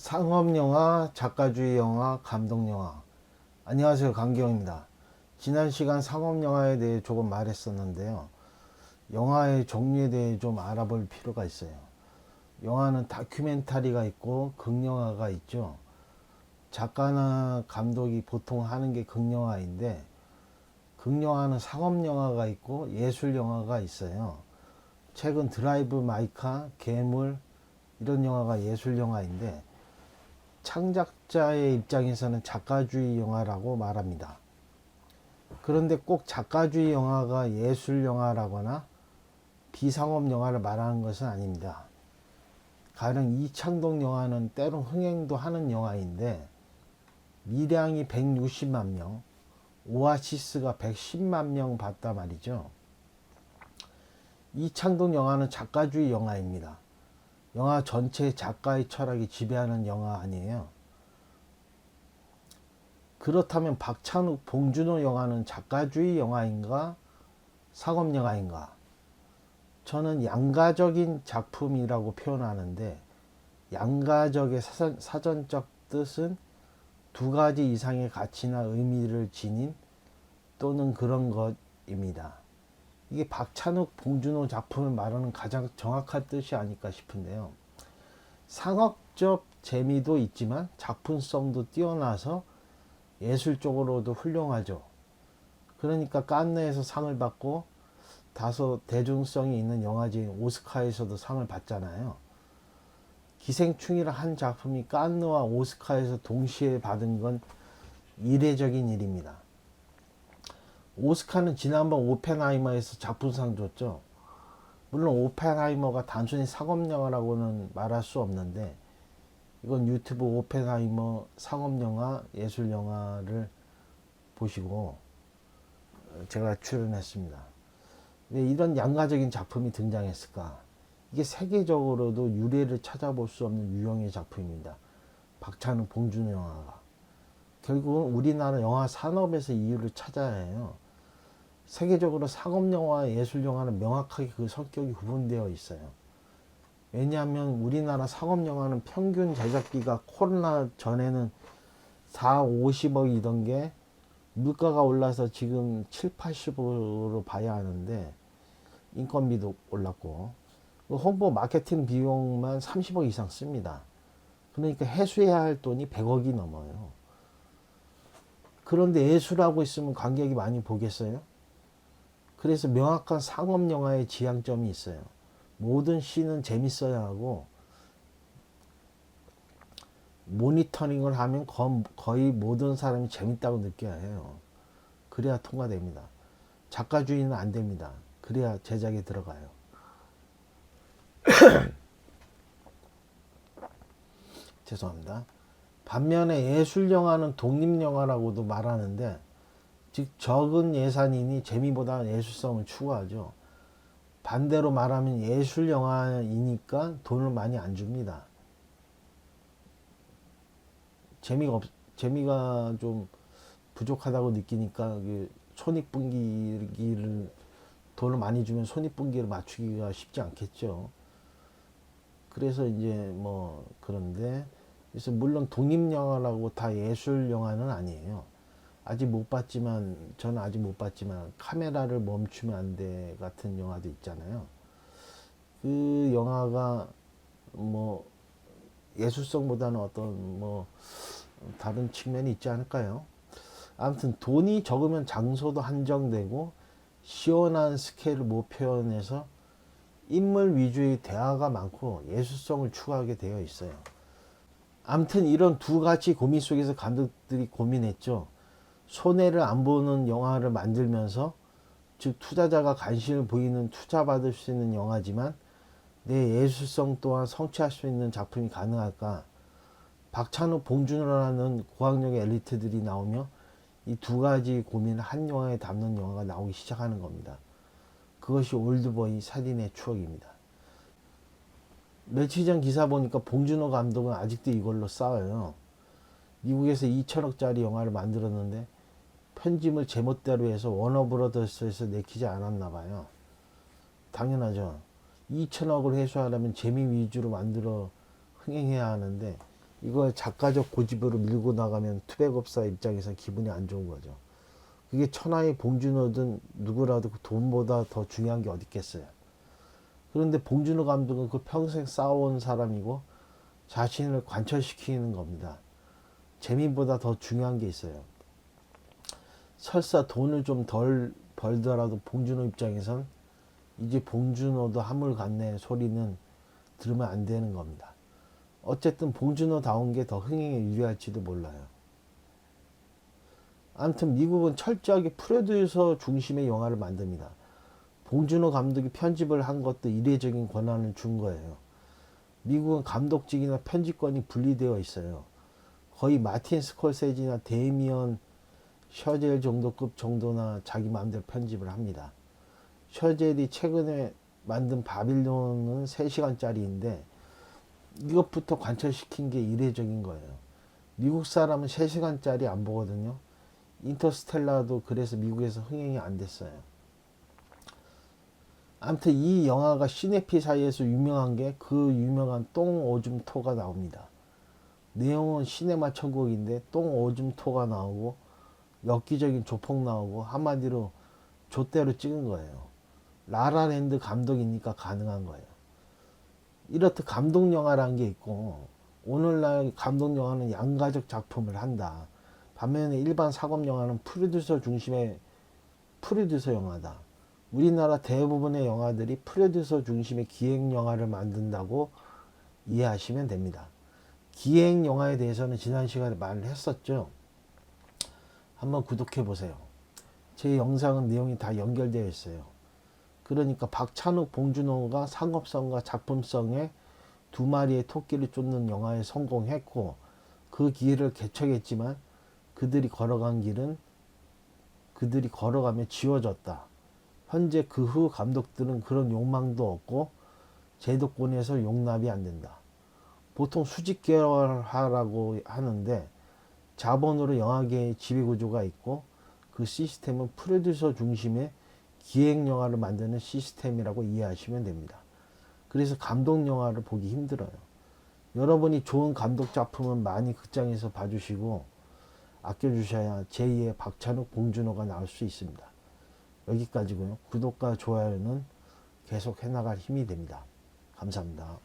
상업영화, 작가주의 영화, 감동영화. 안녕하세요. 강기영입니다. 지난 시간 상업영화에 대해 조금 말했었는데요. 영화의 종류에 대해 좀 알아볼 필요가 있어요. 영화는 다큐멘터리가 있고 극영화가 있죠. 작가나 감독이 보통 하는 게 극영화인데, 극영화는 상업영화가 있고 예술영화가 있어요. 최근 드라이브 마이카, 괴물 이런 영화가 예술영화인데, 창작자의 입장에서는 작가주의 영화라고 말합니다. 그런데 꼭 작가주의 영화가 예술 영화라거나 비상업 영화를 말하는 것은 아닙니다. 가령 이창동 영화는 때론 흥행도 하는 영화인데, 미량이 160만 명, 오아시스가 110만 명 봤단 말이죠. 이창동 영화는 작가주의 영화입니다. 영화 전체의 작가의 철학이 지배하는 영화 아니에요. 그렇다면 박찬욱, 봉준호 영화는 작가주의 영화인가 상업 영화인가? 저는 양가적인 작품이라고 표현하는데, 양가적의 사전적 뜻은 두 가지 이상의 가치나 의미를 지닌 또는 그런 것입니다. 이게 박찬욱, 봉준호 작품을 말하는 가장 정확한 뜻이 아닐까 싶은데요. 상업적 재미도 있지만 작품성도 뛰어나서 예술적으로도 훌륭하죠. 그러니까 칸느에서 상을 받고 다소 대중성이 있는 영화제인 오스카에서도 상을 받잖아요. 기생충이라 한 작품이 칸느와 오스카에서 동시에 받은 건 이례적인 일입니다. 오스카는 지난번 오펜하이머에서 작품상 줬죠. 물론 오펜하이머가 단순히 상업영화라고는 말할 수 없는데, 이건 유튜브 오펜하이머 상업영화, 예술영화를 보시고 제가 출연했습니다. 왜 이런 양가적인 작품이 등장했을까? 이게 세계적으로도 유례를 찾아볼 수 없는 유형의 작품입니다. 박찬욱, 봉준호 영화가. 결국은 우리나라 영화 산업에서 이유를 찾아야 해요. 세계적으로 상업영화와 예술영화는 명확하게 그 성격이 구분되어 있어요. 왜냐하면 우리나라 상업영화는 평균 제작비가 코로나 전에는 4, 50억이던 게 물가가 올라서 지금 7, 80억으로 봐야 하는데, 인건비도 올랐고 홍보 마케팅 비용만 30억 이상 씁니다. 그러니까 해수해야 할 돈이 100억이 넘어요. 그런데 예술하고 있으면 관객이 많이 보겠어요? 그래서 명확한 상업영화의 지향점이 있어요. 모든 씬은 재밌어야 하고, 모니터링을 하면 거의 모든 사람이 재밌다고 느껴야 해요. 그래야 통과됩니다. 작가주의는 안 됩니다. 그래야 제작에 들어가요. 죄송합니다. 반면에 예술영화는 독립영화라고도 말하는데, 즉 적은 예산이니 재미보다 예술성을 추구하죠. 반대로 말하면 예술영화이니까 돈을 많이 안 줍니다. 재미가 좀 부족하다고 느끼니까 손익분기를 돈을 많이 주면 손익분기를 맞추기가 쉽지 않겠죠. 그래서 이제 뭐 그런데, 그래서 물론 독립영화라고 다 예술영화는 아니에요. 저는 아직 못 봤지만 카메라를 멈추면 안 돼 같은 영화도 있잖아요. 그 영화가 뭐 예술성보다는 어떤 뭐 다른 측면이 있지 않을까요? 아무튼 돈이 적으면 장소도 한정되고 시원한 스케일을 못 표현해서 인물 위주의 대화가 많고 예술성을 추구하게 되어 있어요. 아무튼 이런 두 가지 고민 속에서 감독들이 고민했죠. 손해를 안 보는 영화를 만들면서, 즉 투자자가 관심을 보이는 투자받을 수 있는 영화지만 내 예술성 또한 성취할 수 있는 작품이 가능할까? 박찬욱, 봉준호라는 고학력의 엘리트들이 나오며 이 두 가지 고민을 한 영화에 담는 영화가 나오기 시작하는 겁니다. 그것이 올드보이 살인의 추억입니다. 며칠 전 기사 보니까 봉준호 감독은 아직도 이걸로 싸워요. 미국에서 2천억짜리 영화를 만들었는데 편집을 제멋대로 해서 워너브라더스에서 내키지 않았나 봐요. 당연하죠. 2천억을 회수하려면 재미 위주로 만들어 흥행해야 하는데 이걸 작가적 고집으로 밀고 나가면 투백업사 입장에서 기분이 안 좋은 거죠. 그게 천하의 봉준호든 누구라도 그 돈보다 더 중요한 게 어디 있겠어요. 그런데 봉준호 감독은 그 평생 싸워온 사람이고 자신을 관철시키는 겁니다. 재미보다 더 중요한 게 있어요. 설사 돈을 좀 덜 벌더라도 봉준호 입장에선 이제 봉준호도 한물 갔네 소리는 들으면 안 되는 겁니다. 어쨌든 봉준호다운 게 더 흥행에 유리할지도 몰라요. 아무튼 미국은 철저하게 프로듀서 중심의 영화를 만듭니다. 봉준호 감독이 편집을 한 것도 이례적인 권한을 준 거예요. 미국은 감독직이나 편집권이 분리되어 있어요. 거의 마틴 스콜세지나 데미언 셔젤 정도급 정도나 자기 마음대로 편집을 합니다. 셔젤이 최근에 만든 바빌론은 3시간짜리인데 이것부터 관철시킨 게 이례적인 거예요. 미국 사람은 3시간짜리 안 보거든요. 인터스텔라도 그래서 미국에서 흥행이 안 됐어요. 아무튼 이 영화가 시네피 사이에서 유명한 게 그 유명한 똥 오줌 토가 나옵니다. 내용은 시네마 천국인데 똥 오줌 토가 나오고 엽기적인 조폭 나오고 한마디로 좆대로 찍은 거예요. 라라랜드 감독이니까 가능한 거예요. 이렇듯 감독 영화라는 게 있고 오늘날 감독 영화는 양가적 작품을 한다. 반면에 일반 상업 영화는 프로듀서 중심의 프로듀서 영화다. 우리나라 대부분의 영화들이 프로듀서 중심의 기획 영화를 만든다고 이해하시면 됩니다. 기획 영화에 대해서는 지난 시간에 말을 했었죠. 한번 구독해 보세요. 제 영상은 내용이 다 연결되어 있어요. 그러니까 박찬욱, 봉준호가 상업성과 작품성의 두 마리의 토끼를 쫓는 영화에 성공했고 그 길을 개척했지만 그들이 걸어가며 지워졌다. 현재 그 후 감독들은 그런 욕망도 없고 제도권에서 용납이 안 된다. 보통 수직계열화라고 하는데 자본으로 영화계의 지배구조가 있고 그 시스템은 프로듀서 중심의 기획영화를 만드는 시스템이라고 이해하시면 됩니다. 그래서 감독영화를 보기 힘들어요. 여러분이 좋은 감독 작품은 많이 극장에서 봐주시고 아껴주셔야 제2의 박찬욱, 봉준호가 나올 수 있습니다. 여기까지고요. 구독과 좋아요는 계속 해나갈 힘이 됩니다. 감사합니다.